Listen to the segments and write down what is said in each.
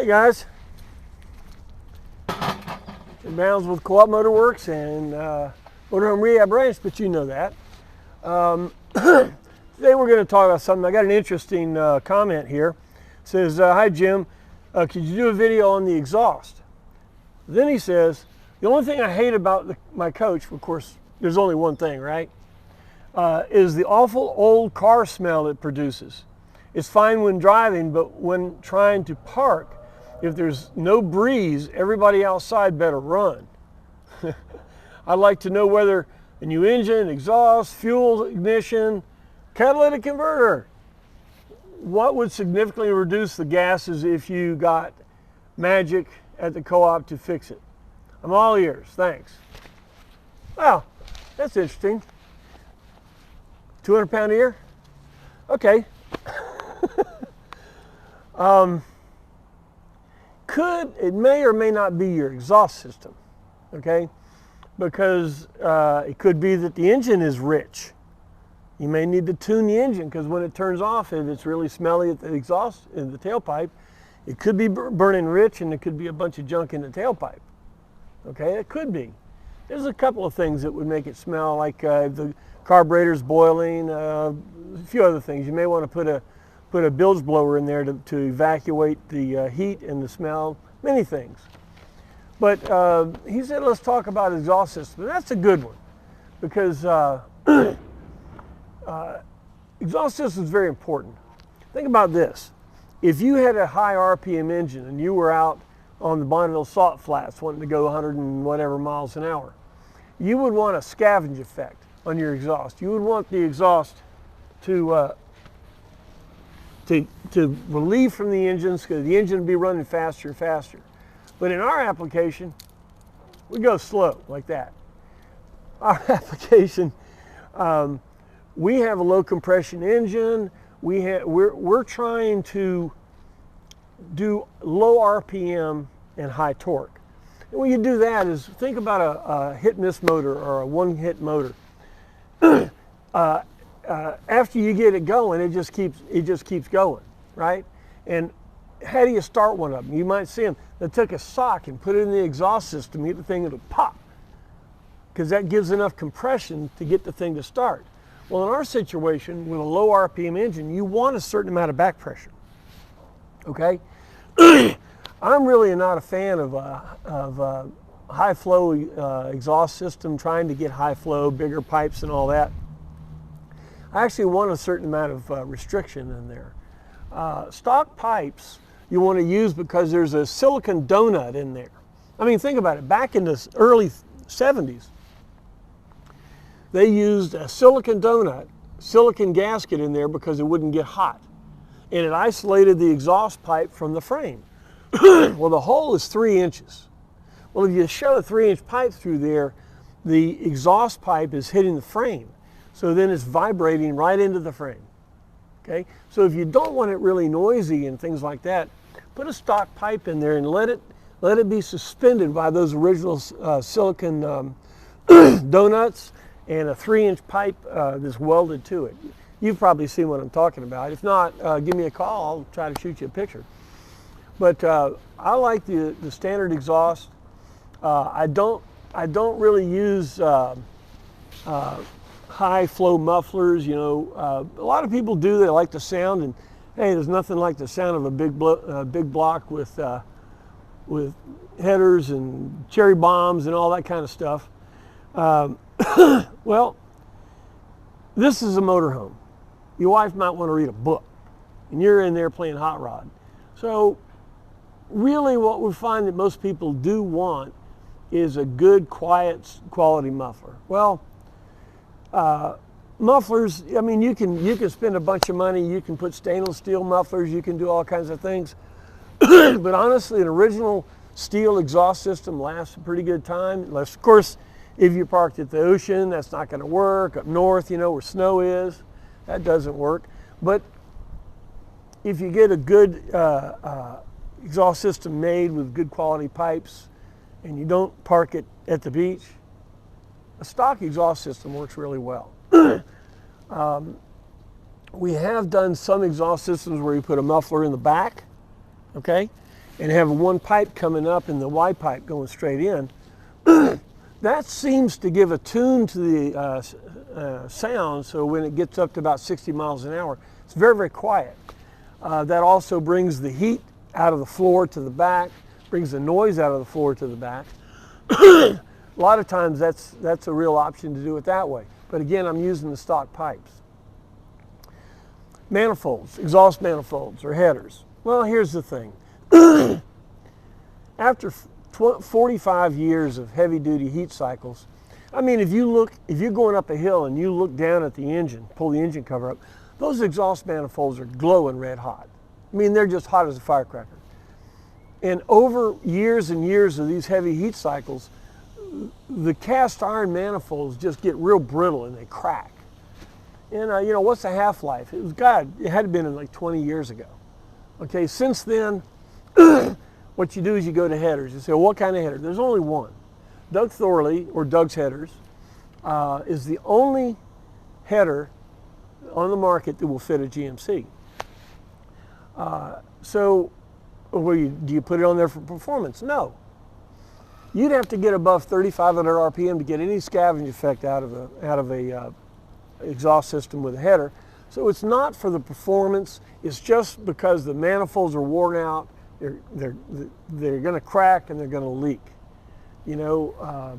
Hey guys, in bounds with Co-op Motorworks and Motorhome Rehab Ranch, but you know that. Today we're going to talk about something. I got an interesting comment here. It says, hi Jim, could you do a video on the exhaust? Then he says, the only thing I hate about my coach, of course there's only one thing, right? Is the awful old car smell it produces. It's fine when driving, but when trying to park, if there's no breeze, everybody outside better run. I'd like to know whether a new engine, exhaust, fuel, ignition, catalytic converter, what would significantly reduce the gases if you got magic at the co-op to fix it? I'm all ears, thanks. Well, that's interesting. 200-pound ear? Okay. It may or may not be your exhaust system, okay? Because it could be that the engine is rich. You may need to tune the engine because when it turns off, if it's really smelly at the exhaust, in the tailpipe, it could be burning rich and there could be a bunch of junk in the tailpipe. Okay, it could be. There's a couple of things that would make it smell like the carburetor's boiling, a few other things. You may want to put a bilge blower in there to evacuate the heat and the smell, many things. But he said, let's talk about exhaust system. And that's a good one because exhaust system is very important. Think about this. If you had a high RPM engine and you were out on the Bonneville Salt Flats wanting to go 100 and whatever miles an hour, you would want a scavenge effect on your exhaust. You would want the exhaust to relieve from the engines because the engine would be running faster and faster. But in our application, we go slow like that. Our application, we have a low compression engine. We're trying to do low RPM and high torque. And when you do that is think about a hit and miss motor or a one hit motor. After you get it going, it just keeps going, right? And how do you start one of them? You might see them. They took a sock and put it in the exhaust system, get the thing to pop, because that gives enough compression to get the thing to start. Well, in our situation, with a low RPM engine, you want a certain amount of back pressure. Okay, I'm really not a fan of high flow exhaust system, trying to get high flow, bigger pipes and all that. I actually want a certain amount of restriction in there. Stock pipes you want to use because there's a silicon donut in there. I mean, think about it. Back in the early 70s, they used a silicon donut, silicon gasket in there because it wouldn't get hot. And it isolated the exhaust pipe from the frame. Well, the hole is 3 inches. Well, if you shove a 3-inch pipe through there, the exhaust pipe is hitting the frame. So then it's vibrating right into the frame. Okay? So if you don't want it really noisy and things like that, put a stock pipe in there and let it be suspended by those original silicon donuts and a 3-inch pipe that's welded to it. You've probably seen what I'm talking about. If not, give me a call. I'll try to shoot you a picture. But I like the standard exhaust. I don't really use high flow mufflers. You know, a lot of people do. They like the sound, and hey, there's nothing like the sound of a big block with headers and cherry bombs and all that kind of stuff. Well, this is a motorhome. Your wife might want to read a book, and you're in there playing hot rod. So really what we find that most people do want is a good, quiet, quality muffler. Well, mufflers, I mean, you can spend a bunch of money, you can put stainless steel mufflers, you can do all kinds of things. But honestly, an original steel exhaust system lasts a pretty good time. Unless, of course, if you're parked at the ocean, that's not going to work. Up north, you know, where snow is, that doesn't work. But if you get a good exhaust system made with good quality pipes and you don't park it at the beach, a stock exhaust system works really well. We have done some exhaust systems where you put a muffler in the back, okay? and have one pipe coming up and the Y pipe going straight in, that seems to give a tune to the sound, so when it gets up to about 60 miles an hour, it's very, very quiet. That also brings the heat out of the floor to the back, brings the noise out of the floor to the back. A lot of times that's a real option to do it that way. But again, I'm using the stock pipes. Manifolds, exhaust manifolds or headers. Well, here's the thing. After 45 years of heavy duty heat cycles, I mean, if you're going up a hill and you look down at the engine, pull the engine cover up, those exhaust manifolds are glowing red hot. I mean, they're just hot as a firecracker. And over years and years of these heavy heat cycles, the cast iron manifolds just get real brittle and they crack. And you know, what's the half-life? It had to have been in like 20 years ago. Okay, since then, what you do is you go to headers. You say, well, what kind of header? There's only one. Doug Thorley, or Doug's Headers, is the only header on the market that will fit a GMC. So, do you put it on there for performance? No. You'd have to get above 3,500 RPM to get any scavenge effect out of a exhaust system with a header. So it's not for the performance. It's just because the manifolds are worn out. They're going to crack and they're going to leak. You know,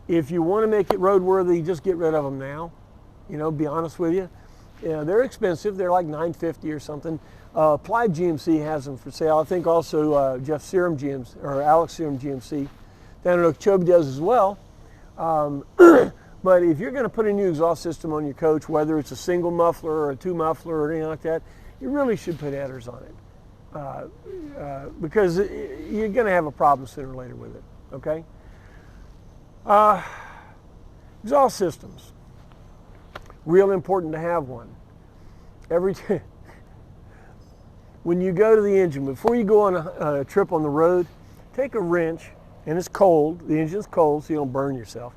if you want to make it roadworthy, just get rid of them now. You know, be honest with you. Yeah, they're expensive. They're like $950 or something. Applied GMC has them for sale. I think also Jeff Serum GMC or Alex Serum GMC down in Okeechobee does as well. But if you're going to put a new exhaust system on your coach, whether it's a single muffler or a two muffler or anything like that, you really should put headers on it because you're going to have a problem sooner or later with it. Okay. Exhaust systems. Real important to have one. When you go to the engine, before you go on a trip on the road, take a wrench, and it's cold, the engine's cold so you don't burn yourself.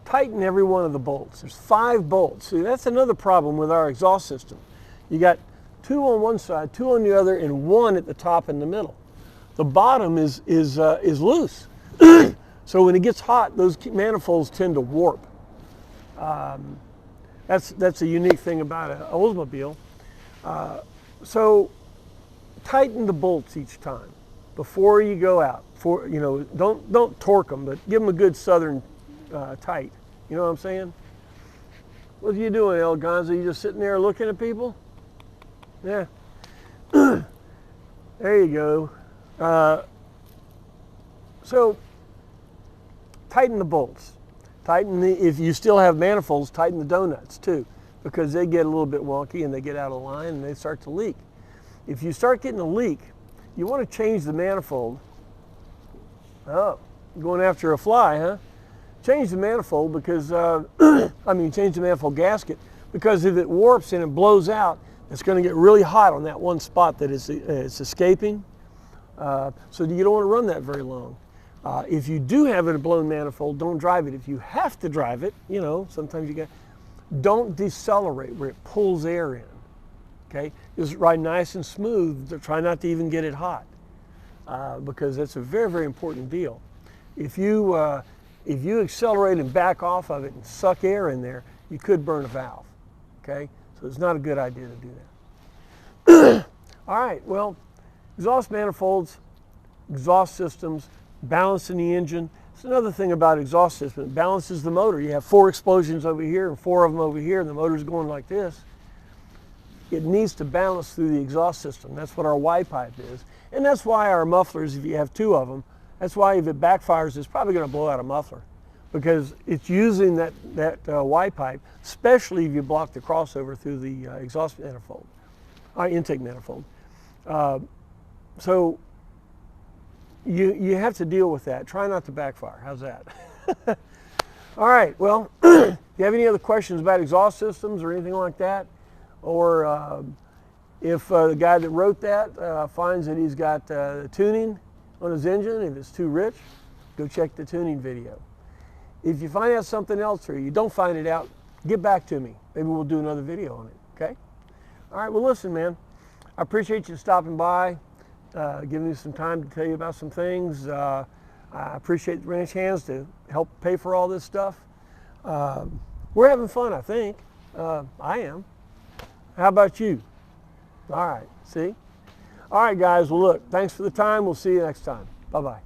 Tighten every one of the bolts. There's 5 bolts. See, that's another problem with our exhaust system. You got 2 on one side, 2 on the other, and 1 at the top in the middle. The bottom is loose. So when it gets hot, those manifolds tend to warp. That's a unique thing about an Oldsmobile. So tighten the bolts each time before you go out. Don't torque them, but give them a good southern tight. You know what I'm saying? What are you doing, El Gonzo? You just sitting there looking at people? Yeah. There you go. So tighten the bolts. If you still have manifolds, tighten the donuts too, because they get a little bit wonky and they get out of line and they start to leak. If you start getting a leak, you want to change the manifold. Oh, going after a fly, huh? Change the manifold because, change the manifold gasket, because if it warps and it blows out, it's going to get really hot on that one spot that it's escaping. So you don't want to run that very long. If you do have a blown manifold, don't drive it. If you have to drive it, sometimes don't decelerate where it pulls air in. Okay, just ride nice and smooth. Try not to even get it hot, because that's a very, very important deal. If you accelerate and back off of it and suck air in there, you could burn a valve. Okay, so it's not a good idea to do that. All right, well, exhaust manifolds, exhaust systems, balancing the engine. It's another thing about exhaust system. It balances the motor. You have 4 explosions over here and 4 of them over here, and the motor's going like this. It needs to balance through the exhaust system. That's what our Y pipe is. And that's why our mufflers, if you have 2 of them, that's why if it backfires, it's probably going to blow out a muffler, because it's using that Y pipe, especially if you block the crossover through the exhaust manifold, intake manifold. So you have to deal with that. Try not to backfire. How's that? All right. Well, if you have any other questions about exhaust systems or anything like that, or if the guy that wrote that finds that he's got tuning on his engine, if it's too rich, go check the tuning video. If you find out something else or you don't find it out, get back to me. Maybe we'll do another video on it, okay? All right, well, listen, man, I appreciate you stopping by. giving me some time to tell you about some things. I appreciate the ranch hands to help pay for all this stuff. We're having fun, I think. I am. How about you? All right, see? All right, guys, well, look, thanks for the time. We'll see you next time. Bye-bye.